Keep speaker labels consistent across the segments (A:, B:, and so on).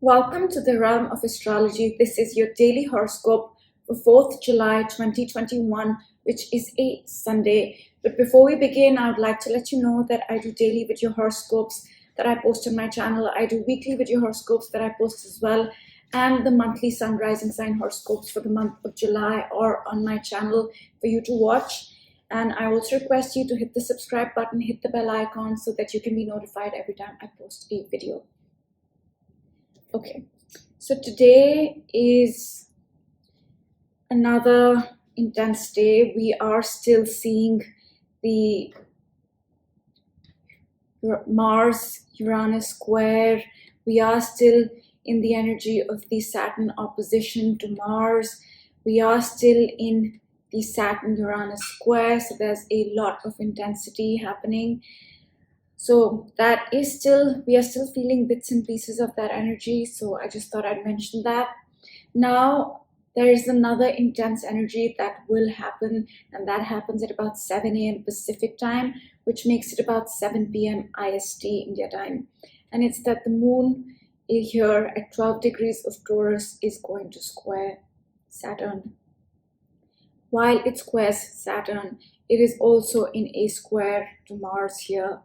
A: Welcome to the realm of astrology. This is your daily horoscope for 4th July 2021, which is a Sunday. But before we begin, I would like to let you know that I do daily video horoscopes that I post on my channel. I do weekly video horoscopes that I post as well, and the monthly sun, rising sign horoscopes for the month of July are on my channel for you to watch. And I also request you to hit the subscribe button, hit the bell icon so that you can be notified every time I post a video. Okay, so today is another intense day. We are still seeing the Mars-Uranus square. We are still in the energy of the Saturn opposition to Mars. We are still in the Saturn-Uranus square, so there's a lot of intensity happening. So that is still, we are still feeling bits and pieces of that energy. So I just thought I'd mention that. Now there is another intense energy that will happen, and that happens at about 7 a.m. Pacific time, which makes it about 7 p.m. IST India time. And it's that the moon here at 12 degrees of Taurus is going to square Saturn. While it squares Saturn, it is also in a square to Mars here.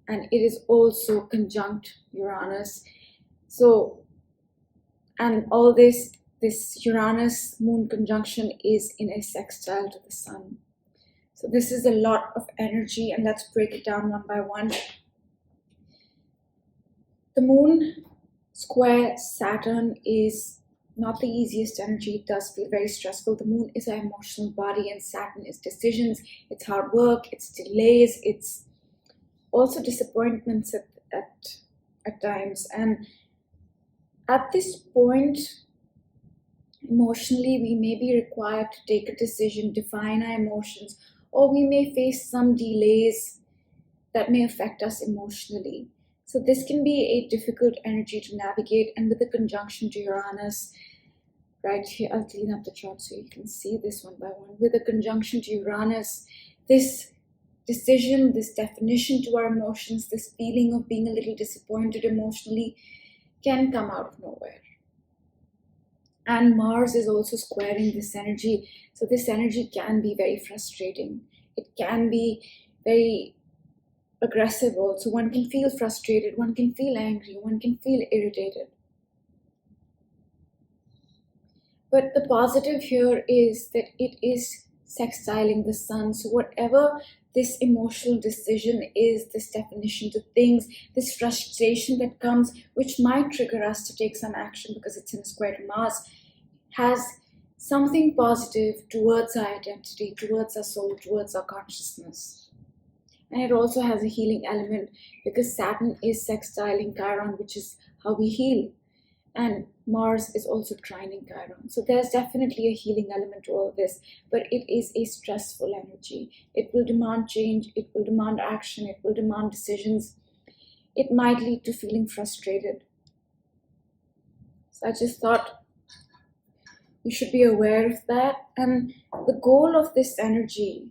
A: And it is also conjunct Uranus. So, and all this Uranus moon conjunction is in a sextile to the sun. So this is a lot of energy, and let's break it down one by one. The moon square Saturn is not the easiest energy. It does feel very stressful. The moon is our emotional body, and Saturn is decisions, it's hard work, it's delays, it's also disappointments at times. And at this point, emotionally, we may be required to take a decision, define our emotions, or we may face some delays that may affect us emotionally. So this can be a difficult energy to navigate. And with the conjunction to Uranus, right here, I'll clean up the chart so you can see this one by one. With the conjunction to Uranus, this decision, this definition to our emotions, this feeling of being a little disappointed emotionally can come out of nowhere. And Mars is also squaring this energy. So this energy can be very frustrating. It can be very aggressive also. One can feel frustrated, one can feel angry, one can feel irritated. But the positive here is that it is sextiling the sun. So whatever this emotional decision is, this definition to things, this frustration that comes, which might trigger us to take some action because it's in a square to Mars, has something positive towards our identity, towards our soul, towards our consciousness. And it also has a healing element because Saturn is sextiling Chiron, which is how we heal. And Mars is also trining Chiron. So there's definitely a healing element to all of this, but it is a stressful energy. It will demand change, it will demand action, it will demand decisions. It might lead to feeling frustrated. So I just thought you should be aware of that. And the goal of this energy,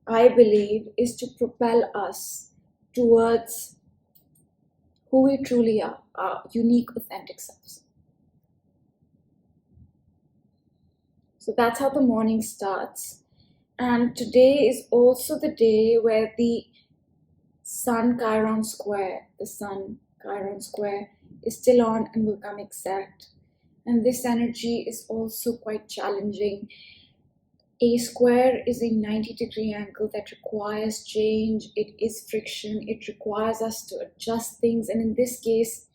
A: I believe, is to propel us towards who we truly are, our unique, authentic selves. So that's how the morning starts. And today is also the day where the Sun-Chiron square, the Sun-Chiron square is still on and will come exact. And this energy is also quite challenging. A square is a 90-degree angle that requires change. It is friction. It requires us to adjust things. And in this case,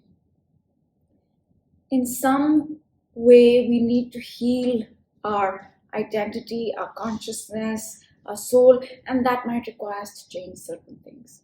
A: in some way, we need to heal our identity, our consciousness, our soul, and that might require us to change certain things.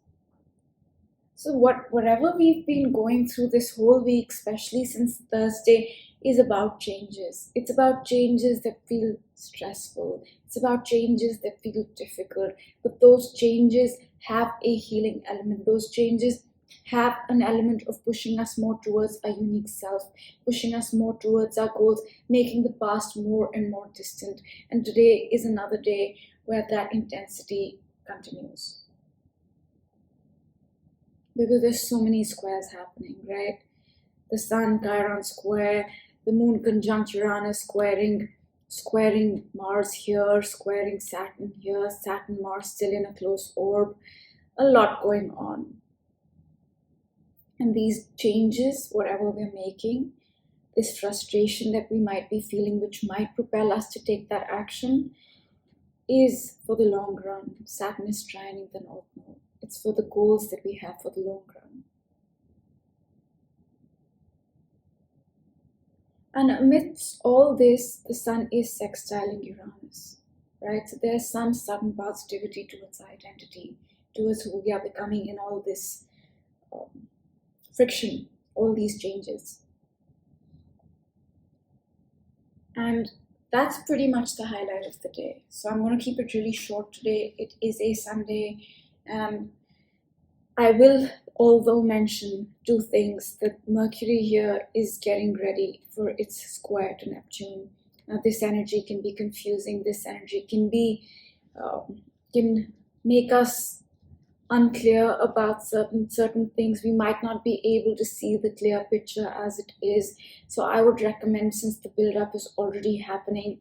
A: So whatever we've been going through this whole week, especially since Thursday, is about changes. It's about changes that feel stressful. It's about changes that feel difficult. But those changes have a healing element. Those changes have an element of pushing us more towards our unique self, pushing us more towards our goals, making the past more and more distant. And today is another day where that intensity continues. Because there's so many squares happening, right? the Sun Chiron square, the Moon conjunct Uranus, squaring Mars here, squaring Saturn here, Saturn Mars still in a close orb. A lot going on. And these changes, whatever we're making, this frustration that we might be feeling, which might propel us to take that action, is for the long run. Saturn is trining the North Node. It's for the goals that we have for the long run. And amidst all this, the Sun is sextiling Uranus, right? So there's some sudden positivity towards our identity, towards who we are becoming in all this friction, all these changes. And that's pretty much the highlight of the day. So I'm going to keep it really short today. It is a Sunday. I will, although, mention two things. That Mercury here is getting ready for its square to Neptune. Now, this energy can be confusing. This energy can make us unclear about certain things. We might not be able to see the clear picture as it is. So I would recommend, since the build-up is already happening,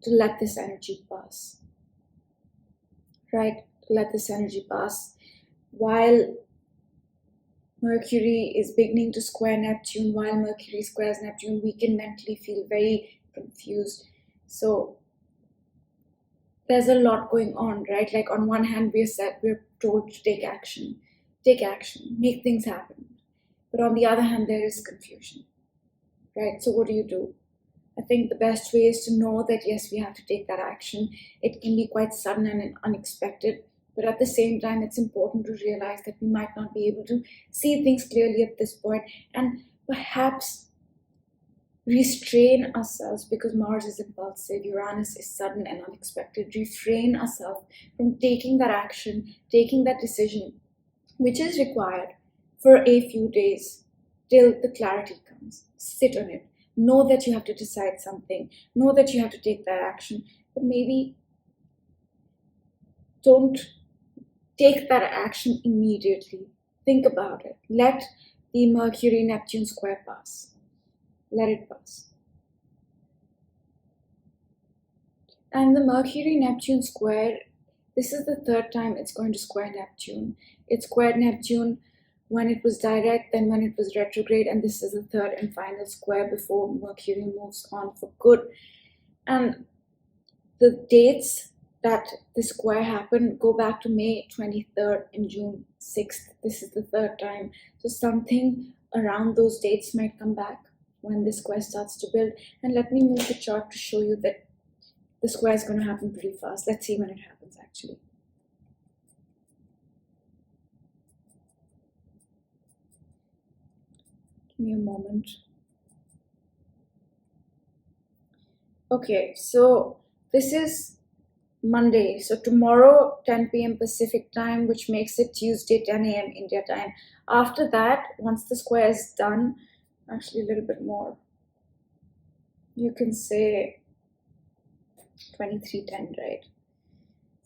A: to let this energy pass. Right? To let this energy pass. While Mercury is beginning to square Neptune, while Mercury squares Neptune, we can mentally feel very confused. So there's a lot going on, right? Like on one hand, we're told to take action, make things happen. But on the other hand, there is confusion, right? So what do? I think the best way is to know that yes, we have to take that action. It can be quite sudden and unexpected. But at the same time, it's important to realize that we might not be able to see things clearly at this point, and perhaps restrain ourselves, because Mars is impulsive, Uranus is sudden and unexpected. Refrain ourselves from taking that action, taking that decision, which is required for a few days till the clarity comes. Sit on it. Know that you have to decide something. Know that you have to take that action. But maybe don't take that action immediately. Think about it. Let the Mercury-Neptune square pass. Let it pass. And the Mercury-Neptune square, this is the third time it's going to square Neptune. It squared Neptune when it was direct, then when it was retrograde, and this is the third and final square before Mercury moves on for good. And the dates that the square happened go back to May 23rd and June 6th. This is the third time. So something around those dates might come back when the square starts to build. And let me move the chart to show you that the square is going to happen pretty fast. Let's see when it happens actually. Give me a moment. Okay, so this is Monday. So tomorrow, 10 p.m. Pacific time, which makes it Tuesday, 10 a.m. India time. After that, once the square is done, actually a little bit more, you can say 23:10, right?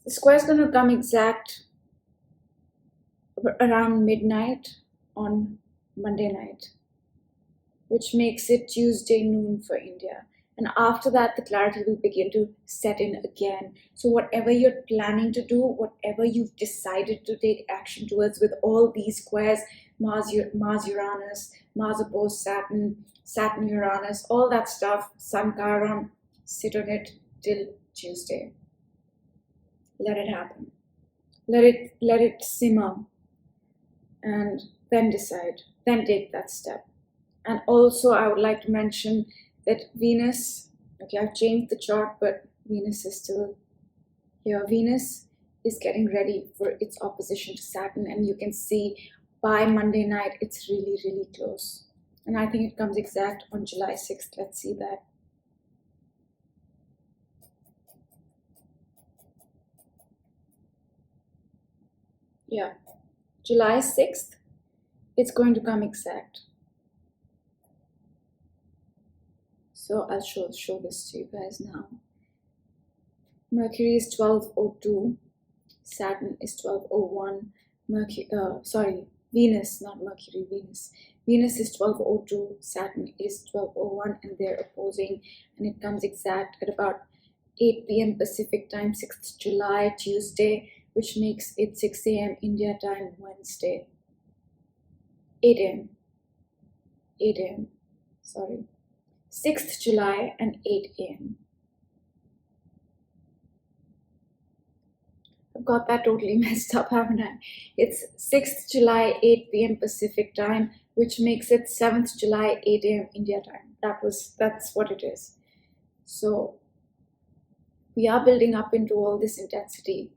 A: The square is going to come exact around midnight on Monday night, which makes it Tuesday noon for India. And after that, the clarity will begin to set in again. So whatever you're planning to do, whatever you've decided to take action towards with all these squares, Mars Uranus, Mars opposed Saturn, Saturn Uranus, all that stuff, Sun Chiron, sit on it till Tuesday. Let it happen. Let it simmer, and then decide, then take that step. And also I would like to mention that Venus, okay, I've changed the chart, but Venus is still here. Venus is getting ready for its opposition to Saturn, and you can see by Monday night, it's really, really close. And I think it comes exact on July 6th. Let's see that. Yeah, July 6th, it's going to come exact. So I'll show this to you guys now. Mercury is 1202, Saturn is 1201, Venus, not Mercury, Venus. Venus is 12:02, Saturn is 12:01, and they're opposing, and it comes exact at about 8 p.m. Pacific time, 6th July, Tuesday, which makes it 6 a.m. India time, Wednesday. 8 a.m. 8 a.m. Sorry. 6th July and 8 a.m. I've got that totally messed up, haven't I? It's 6th July, 8 p.m. Pacific time, which makes it 7th July, 8 a.m. India time. That's what it is. So we are building up into all this intensity.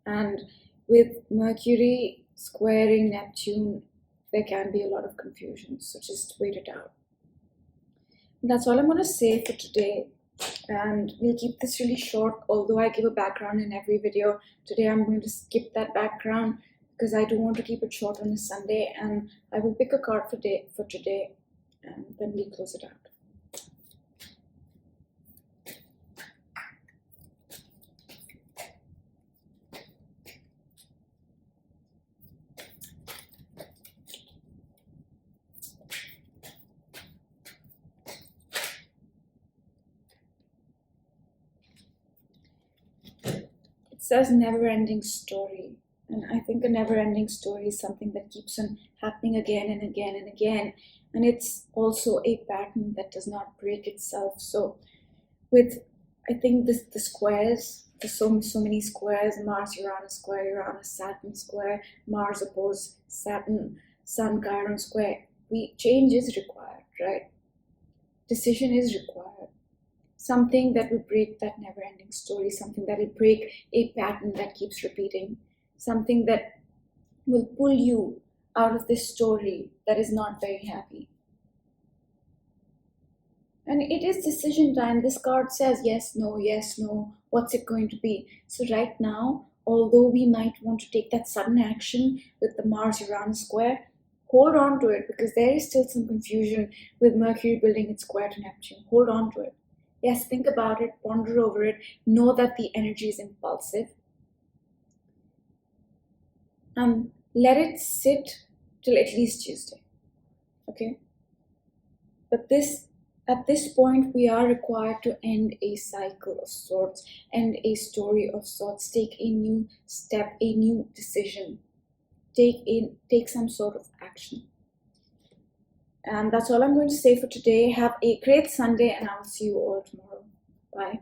A: And with Mercury squaring Neptune, there can be a lot of confusion. So just wait it out. That's all I'm going to say for today. And we'll keep this really short, although I give a background in every video. Today I'm going to skip that background because I do want to keep it short on a Sunday, and I will pick a card for today and then we'll close it out. It says never-ending story, and I think a never-ending story is something that keeps on happening again and again and again, and it's also a pattern that does not break itself. So with, I think, the squares, there's so many squares: Mars Uranus square, Uranus Saturn square, Mars opposed Saturn, Sun Chiron square. Change is required, right? Decision is required. Something that will break that never-ending story, something that will break a pattern that keeps repeating, something that will pull you out of this story that is not very happy. And it is decision time. This card says yes, no, what's it going to be? So right now, although we might want to take that sudden action with the Mars-Uranus square, hold on to it, because there is still some confusion with Mercury building its square to Neptune. Hold on to it. Yes, think about it, ponder over it, know that the energy is impulsive. Let it sit till at least Tuesday, okay? But at this point, we are required to end a cycle of sorts, end a story of sorts, take a new step, a new decision, take some sort of action. And that's all I'm going to say for today. Have a great Sunday, and I'll see you all tomorrow. Bye.